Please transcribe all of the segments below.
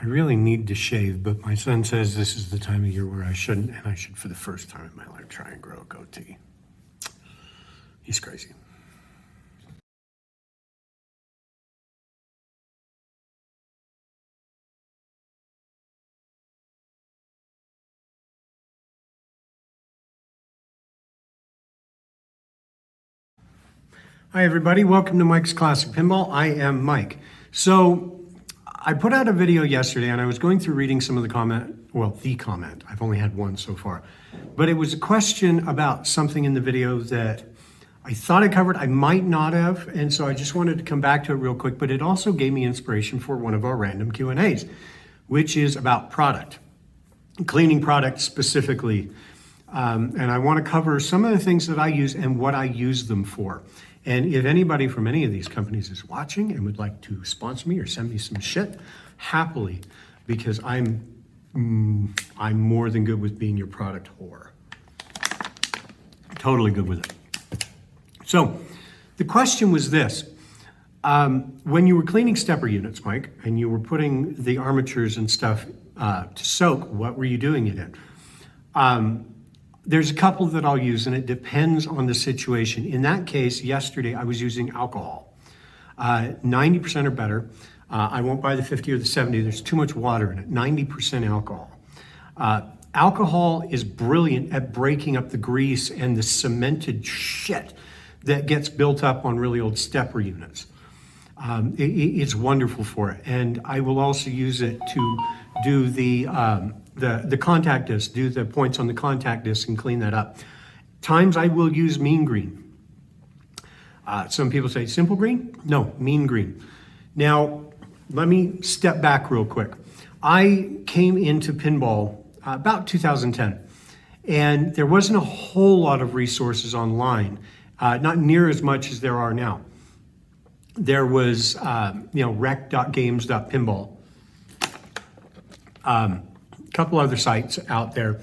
I really need to shave, but my son says this is the time of year where I shouldn't, and I should, for the first time in my life, try and grow a goatee. He's crazy. Hi everybody, welcome to Mike's Classic Pinball. I am Mike. So I put out a video yesterday and I was going through reading some of the comment. I've only had one so far. But it was a question about something in the video that I thought I covered, I might not have, and so I just wanted to come back to it real quick, but it also gave me inspiration for one of our random Q&As, which is about product, cleaning products specifically. And I want to cover some of the things that I use and what I use them for. And if anybody from any of these companies is watching and would like to sponsor me or send me some shit, happily, because I'm more than good with being your product whore. Totally good with it. So the question was this. When you were cleaning stepper units, Mike, and you were putting the armatures and stuff to soak, what were you doing it in? There's a couple that I'll use, and it depends on the situation. In that case, yesterday, I was using alcohol. 90% or better. I won't buy the 50 or the 70. There's too much water in it. 90% alcohol. Alcohol is brilliant at breaking up the grease and the cemented shit that gets built up on really old stepper units. It's wonderful for it. And I will also use it to do the contact disc, do the points on the contact disc and clean that up. Times I will use mean green. Some people say simple green? No, mean green. Now, let me step back real quick. I came into pinball about 2010, and there wasn't a whole lot of resources online, not near as much as there are now. There was, rec.games.pinball. Couple other sites out there,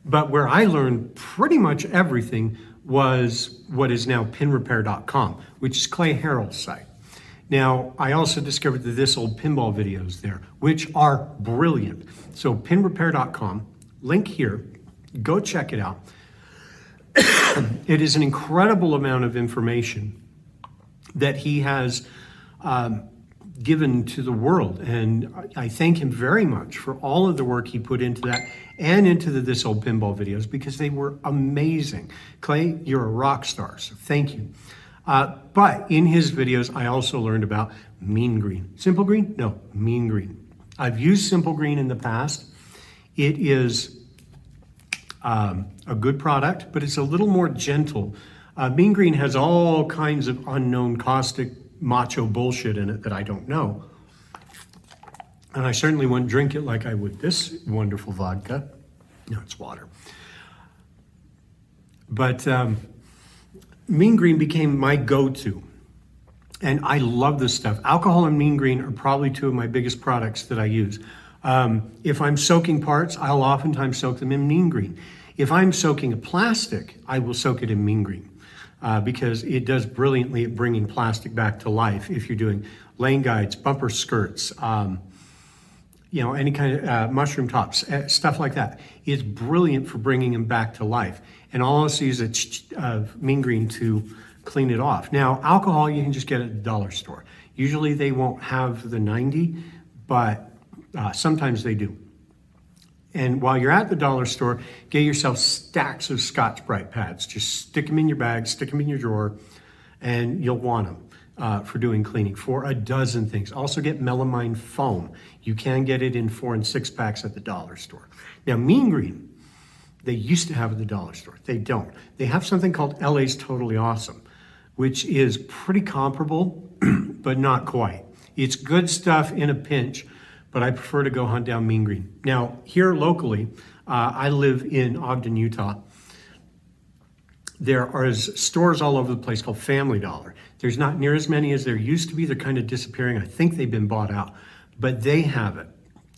but where I learned pretty much everything was what is now pinrepair.com, which is Clay Harrell's site. Now, I also discovered the This Old Pinball videos there, which are brilliant. So pinrepair.com, link here, go check it out. It is an incredible amount of information that he has given to the world, and I thank him very much for all of the work he put into that and into the This Old Pinball videos, because they were amazing. Clay, you're a rock star, so thank you. But in his videos, I also learned about mean green. Simple green? No, mean green. I've used simple green in the past. It is a good product, but it's a little more gentle. Mean green has all kinds of unknown caustic macho bullshit in it that I don't know. And I certainly wouldn't drink it like I would this wonderful vodka. No, it's water. But mean green became my go-to. And I love this stuff. Alcohol and mean green are probably two of my biggest products that I use. If I'm soaking parts, I'll oftentimes soak them in mean green. If I'm soaking a plastic, I will soak it in mean green. Because it does brilliantly at bringing plastic back to life. If you're doing lane guides, bumper skirts, any kind of mushroom tops, stuff like that. It's brilliant for bringing them back to life. And I'll also use mean green to clean it off. Now, alcohol you can just get at the dollar store. Usually they won't have the 90, but sometimes they do. And while you're at the dollar store, get yourself stacks of Scotch-Brite pads. Just stick them in your bag, stick them in your drawer, and you'll want them for doing cleaning for a dozen things. Also get melamine foam. You can get it in 4 and 6 packs at the dollar store. Now, mean green, they used to have at the dollar store. They don't. They have something called LA's Totally Awesome, which is pretty comparable, but not quite. It's good stuff in a pinch, but I prefer to go hunt down mean green. Now, here locally, I live in Ogden, Utah. There are stores all over the place called Family Dollar. There's not near as many as there used to be. They're kind of disappearing. I think they've been bought out, but they have it.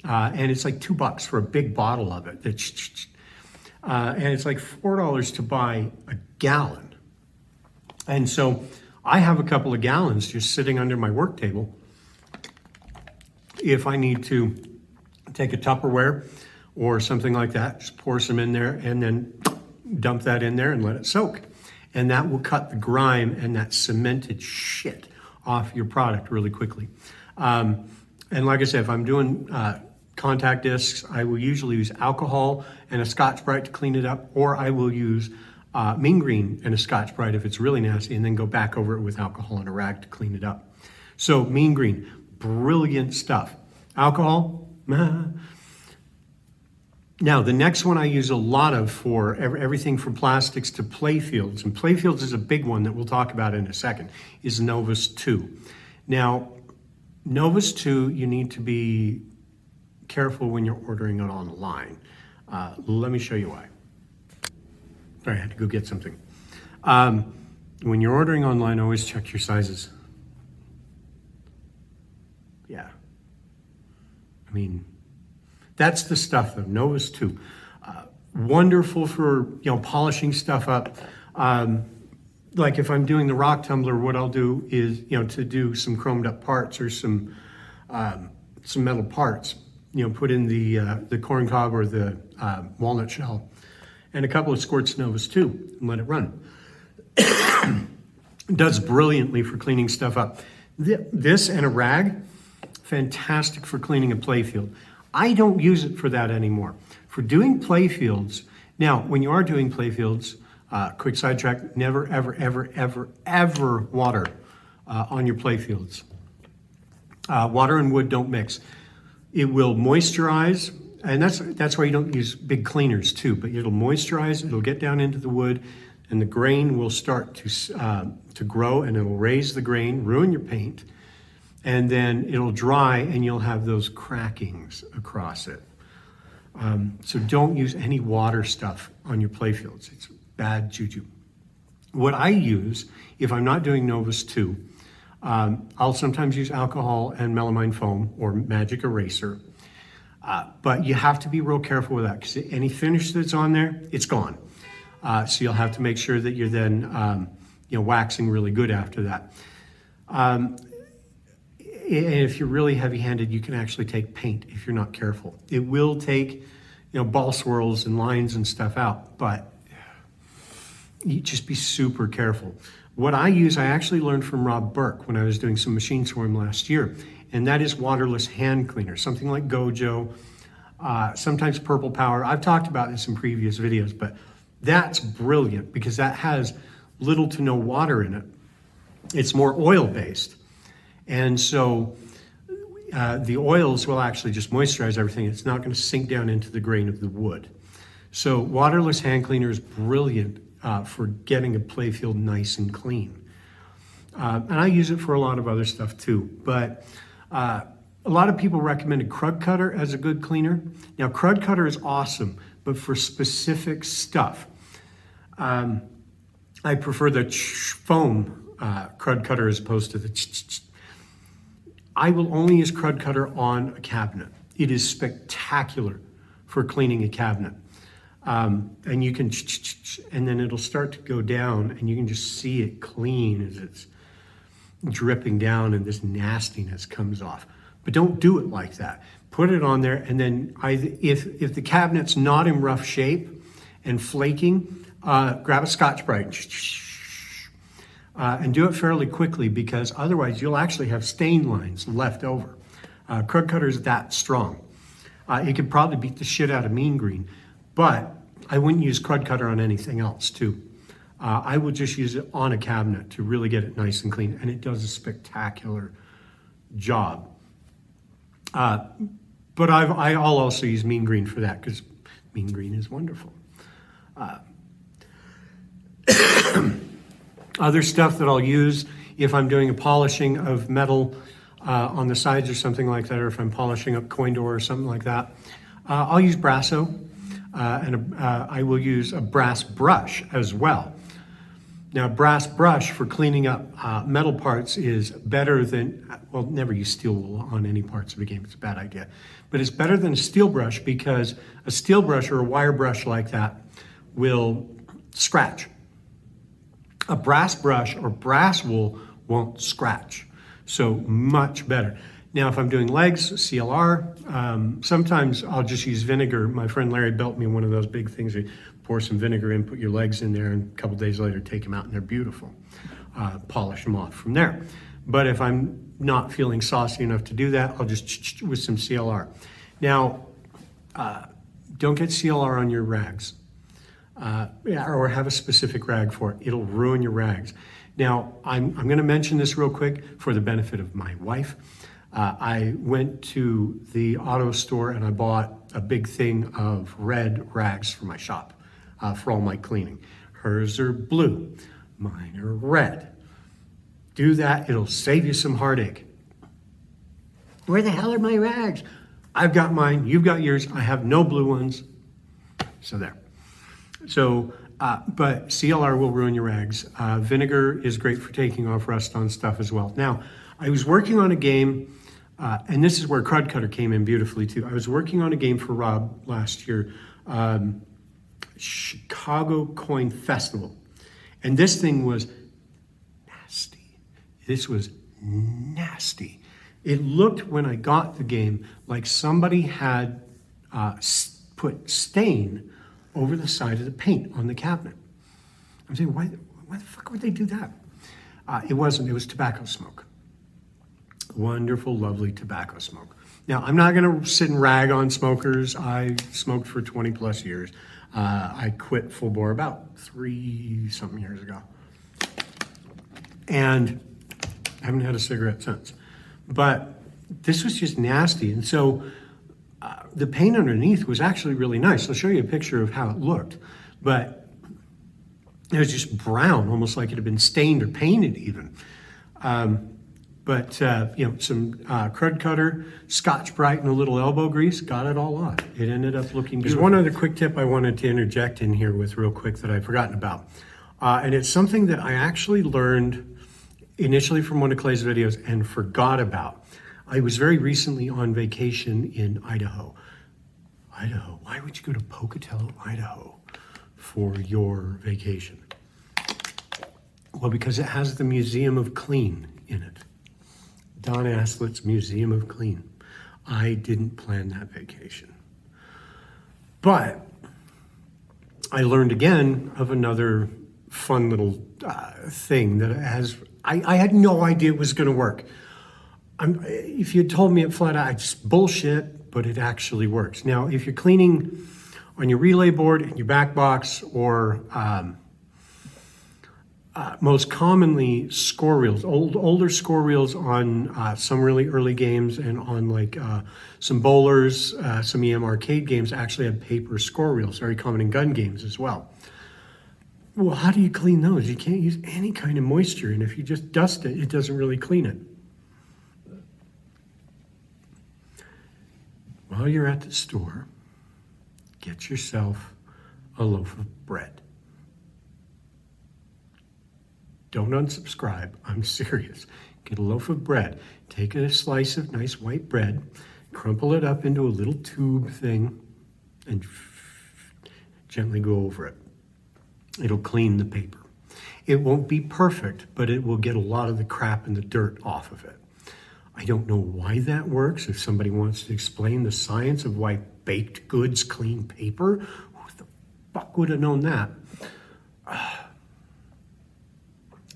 And it's like $2 for a big bottle of it. And it's like $4 to buy a gallon. And so I have a couple of gallons just sitting under my work table if I need to take a Tupperware or something like that, just pour some in there and then dump that in there and let it soak. And that will cut the grime and that cemented shit off your product really quickly. And like I said, if I'm doing contact discs, I will usually use alcohol and a Scotch-Brite to clean it up, or I will use Mean Green and a Scotch-Brite if it's really nasty, and then go back over it with alcohol and a rag to clean it up. So Mean Green, brilliant stuff. Alcohol, Now, the next one I use a lot of for everything from plastics to playfields, and playfields is a big one that we'll talk about in a second, is Novus 2. Now, Novus 2, you need to be careful when you're ordering it online. Let me show you why. Sorry, I had to go get something. When you're ordering online, always check your sizes. Yeah. I mean, that's the stuff though, Novus 2. Wonderful for, polishing stuff up. Like if I'm doing the rock tumbler, what I'll do is, to do some chromed up parts or some metal parts, put in the corn cob or the walnut shell and a couple of squirts of Novus 2 and let it run. It does brilliantly for cleaning stuff up. This and a rag, fantastic for cleaning a playfield. I don't use it for that anymore. For doing playfields, now when you are doing playfields, quick sidetrack, never, ever, ever, ever, ever water on your playfields. Water and wood don't mix. It will moisturize, and that's why you don't use big cleaners too, but it'll moisturize, it'll get down into the wood, and the grain will start to grow, and it'll raise the grain, ruin your paint, and then it'll dry and you'll have those crackings across it. So don't use any water stuff on your playfields. It's bad juju. What I use, if I'm not doing Novus 2, I'll sometimes use alcohol and melamine foam or magic eraser. But you have to be real careful with that because any finish that's on there, it's gone. So you'll have to make sure that you're then waxing really good after that. And if you're really heavy-handed, you can actually take paint if you're not careful. It will take, ball swirls and lines and stuff out, but you just be super careful. What I use, I actually learned from Rob Burke when I was doing some machines for him last year, and that is waterless hand cleaner, something like Gojo, sometimes Purple Power. I've talked about this in previous videos, but that's brilliant because that has little to no water in it. It's more oil-based. And so the oils will actually just moisturize everything. It's not going to sink down into the grain of the wood. So waterless hand cleaner is brilliant for getting a playfield nice and clean. And I use it for a lot of other stuff too. But a lot of people recommended Krud Kutter as a good cleaner. Now Krud Kutter is awesome, but for specific stuff. I prefer the foam Krud Kutter as opposed to the I will only use Krud Kutter on a cabinet. It is spectacular for cleaning a cabinet. And you can, and then it'll start to go down and you can just see it clean as it's dripping down and this nastiness comes off. But don't do it like that. Put it on there and then if the cabinet's not in rough shape and flaking, grab a Scotch-Brite and do it fairly quickly because otherwise you'll actually have stain lines left over. Krud Kutter is that strong. It could probably beat the shit out of Mean Green, but I wouldn't use Krud Kutter on anything else too. I would just use it on a cabinet to really get it nice and clean, and it does a spectacular job. But I'll also use Mean Green for that because Mean Green is wonderful. Other stuff that I'll use if I'm doing a polishing of metal on the sides or something like that, or if I'm polishing up coin door or something like that, I'll use Brasso, and I will use a brass brush as well. Now, brass brush for cleaning up metal parts is better than, well, never use steel wool on any parts of a game. It's a bad idea. But it's better than a steel brush because a steel brush or a wire brush like that will scratch. A brass brush or brass wool won't scratch. So much better. Now, if I'm doing legs, CLR, sometimes I'll just use vinegar. My friend Larry built me one of those big things. You pour some vinegar in, put your legs in there, and a couple days later, take them out, and they're beautiful. Polish them off from there. But if I'm not feeling saucy enough to do that, I'll just with some CLR. Now, don't get CLR on your rags. Or have a specific rag for it. It'll ruin your rags. Now, I'm going to mention this real quick for the benefit of my wife. I went to the auto store and I bought a big thing of red rags for my shop for all my cleaning. Hers are blue, mine are red. Do that, it'll save you some heartache. Where the hell are my rags? I've got mine, you've got yours, I have no blue ones. So there. So, but CLR will ruin your rags. Vinegar is great for taking off rust on stuff as well. Now, I was working on a game, and this is where Crud Cutter came in beautifully too. I was working on a game for Rob last year, Chicago Coin Festival. And this thing was nasty. This was nasty. It looked, when I got the game, like somebody had put stain over the side of the paint on the cabinet. I'm saying, why the fuck would they do that? It wasn't, it was tobacco smoke. Wonderful, lovely tobacco smoke. Now, I'm not gonna sit and rag on smokers. I smoked for 20 plus years. I quit full bore about 3-something years ago. And I haven't had a cigarette since. But this was just nasty. And so the paint underneath was actually really nice. I'll show you a picture of how it looked. But it was just brown, almost like it had been stained or painted even. But some Crud Cutter, Scotch Brite, and a little elbow grease got it all off. It ended up looking beautiful. There's one other quick tip I wanted to interject in here with real quick that I've forgotten about. And it's something that I actually learned initially from one of Clay's videos and forgot about. I was very recently on vacation in Idaho. Idaho, why would you go to Pocatello, Idaho for your vacation? Well, because it has the Museum of Clean in it. Don Aslet's Museum of Clean. I didn't plan that vacation. But I learned again of another fun little thing that has, I had no idea it was gonna work. If you told me it flat out, it's bullshit, but it actually works. Now, if you're cleaning on your relay board, in your back box, or most commonly score reels, older score reels on some really early games, and on like some bowlers, some EM arcade games actually have paper score reels, very common in gun games as well. Well, how do you clean those? You can't use any kind of moisture, and if you just dust it, it doesn't really clean it. While you're at the store, get yourself a loaf of bread. Don't unsubscribe, I'm serious. Get a loaf of bread, take a slice of nice white bread, crumple it up into a little tube thing, and gently go over it. It'll clean the paper. It won't be perfect, but it will get a lot of the crap and the dirt off of it. I don't know why that works. If somebody wants to explain the science of why baked goods clean paper, who the fuck would have known that?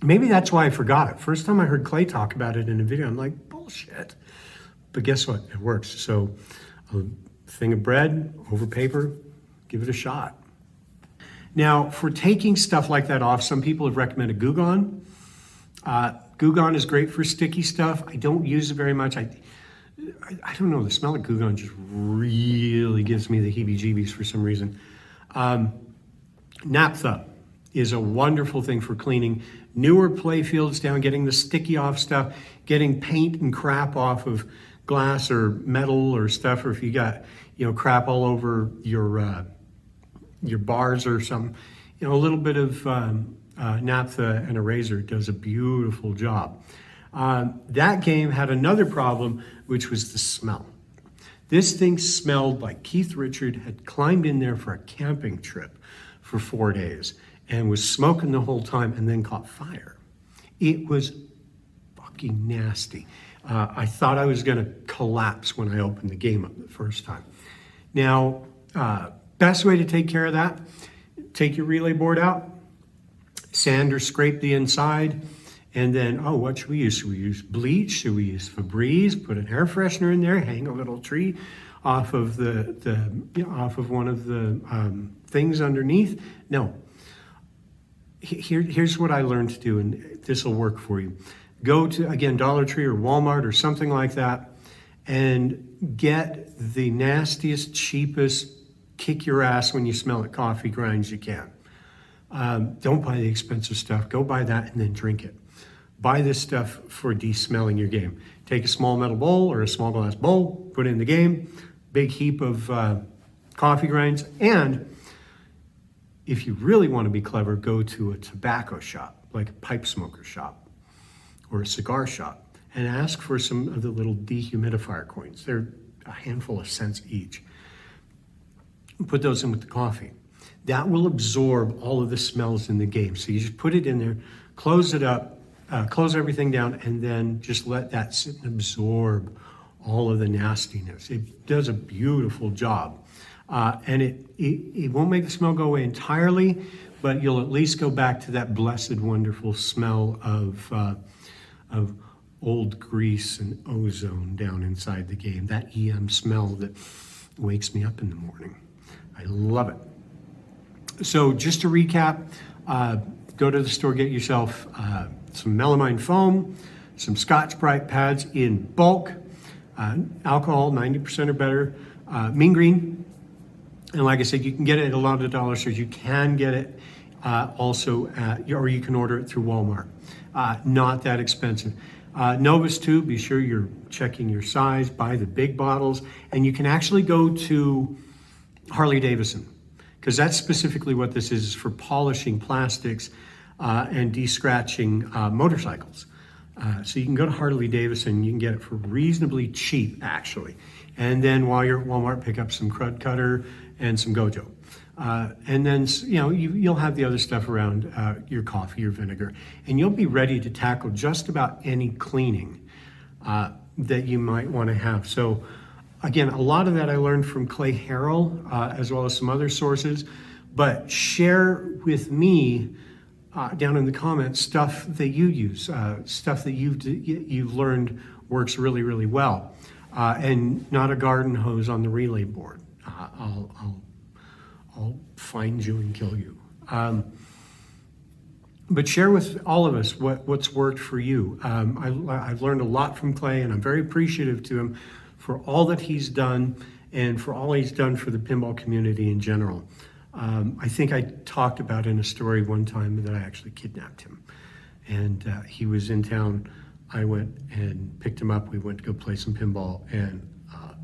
Maybe that's why I forgot it. First time I heard Clay talk about it in a video, I'm like, bullshit. But guess what? It works. So a thing of bread over paper, give it a shot. Now, for taking stuff like that off, some people have recommended Goo Gone. Goo Gone is great for sticky stuff. I don't use it very much. I don't know, the smell of Goo Gone just really gives me the heebie-jeebies for some reason. Naphtha is a wonderful thing for cleaning newer play fields down, getting the sticky off stuff, getting paint and crap off of glass or metal or stuff, or if you got, crap all over your bars or something. A little bit of naphtha and a razor does a beautiful job. That game had another problem, which was the smell. This thing smelled like Keith Richard had climbed in there for a camping trip for 4 days and was smoking the whole time and then caught fire. It was fucking nasty. I thought I was going to collapse when I opened the game up the first time. Now, best way to take care of that, take your relay board out, sand or scrape the inside, and then, oh, what should we use? Should we use bleach? Should we use Febreze? Put an air freshener in there, hang a little tree off of off of one of the things underneath? No. Here's what I learned to do, and this will work for you. Go to, again, Dollar Tree or Walmart or something like that, and get the nastiest, cheapest, kick your ass when you smell it coffee grinds you can. Don't buy the expensive stuff. Go buy that and then drink it. Buy this stuff for de-smelling your game. Take a small metal bowl or a small glass bowl, put it in the game, big heap of coffee grinds, and if you really want to be clever, go to a tobacco shop, like a pipe smoker shop or a cigar shop, and ask for some of the little dehumidifier coins. They're a handful of cents each. Put those in with the coffee. That will absorb all of the smells in the game. So you just put it in there, close it up, close everything down, and then just let that sit and absorb all of the nastiness. It does a beautiful job. And it won't make the smell go away entirely, but you'll at least go back to that blessed, wonderful smell of old grease and ozone down inside the game. That EM smell that wakes me up in the morning. I love it. So just to recap, go to the store, get yourself some melamine foam, some Scotch-Brite pads in bulk, alcohol, 90% or better, mean green. And like I said, you can get it at a lot of the dollar stores. You can get it also or you can order it through Walmart. Not that expensive. Novus too, be sure you're checking your size, buy the big bottles, and you can actually go to Harley Davidson, because that's specifically what this is for polishing plastics and de-scratching motorcycles. So you can go to Harley Davidson, you can get it for reasonably cheap, actually. And then while you're at Walmart, pick up some Crud Cutter and some Gojo. And then, you'll have the other stuff around, your coffee, your vinegar, and you'll be ready to tackle just about any cleaning that you might want to have. So again, a lot of that I learned from Clay Harrell, as well as some other sources, but share with me down in the comments stuff that you use, stuff that you've learned works really, really well, and not a garden hose on the relay board. I'll find you and kill you. But share with all of us what's worked for you. I've learned a lot from Clay, and I'm very appreciative to him for all that he's done and for all he's done for the pinball community in general. I think I talked about in a story one time that I actually kidnapped him, and he was in town. I went and picked him up. We went to go play some pinball, and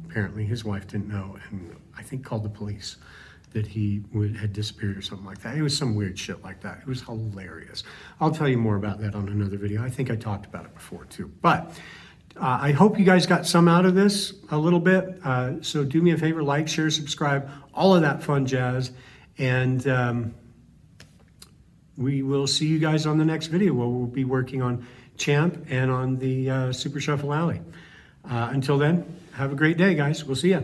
apparently his wife didn't know, and I think called the police that he had disappeared or something like that. It was some weird shit like that. It was hilarious. I'll tell you more about that on another video. I think I talked about it before too. But I hope you guys got some out of this, a little bit. So do me a favor, like, share, subscribe, all of that fun jazz. And we will see you guys on the next video where we'll be working on Champ and on the Super Shuffle Alley. Until then, have a great day, guys. We'll see ya.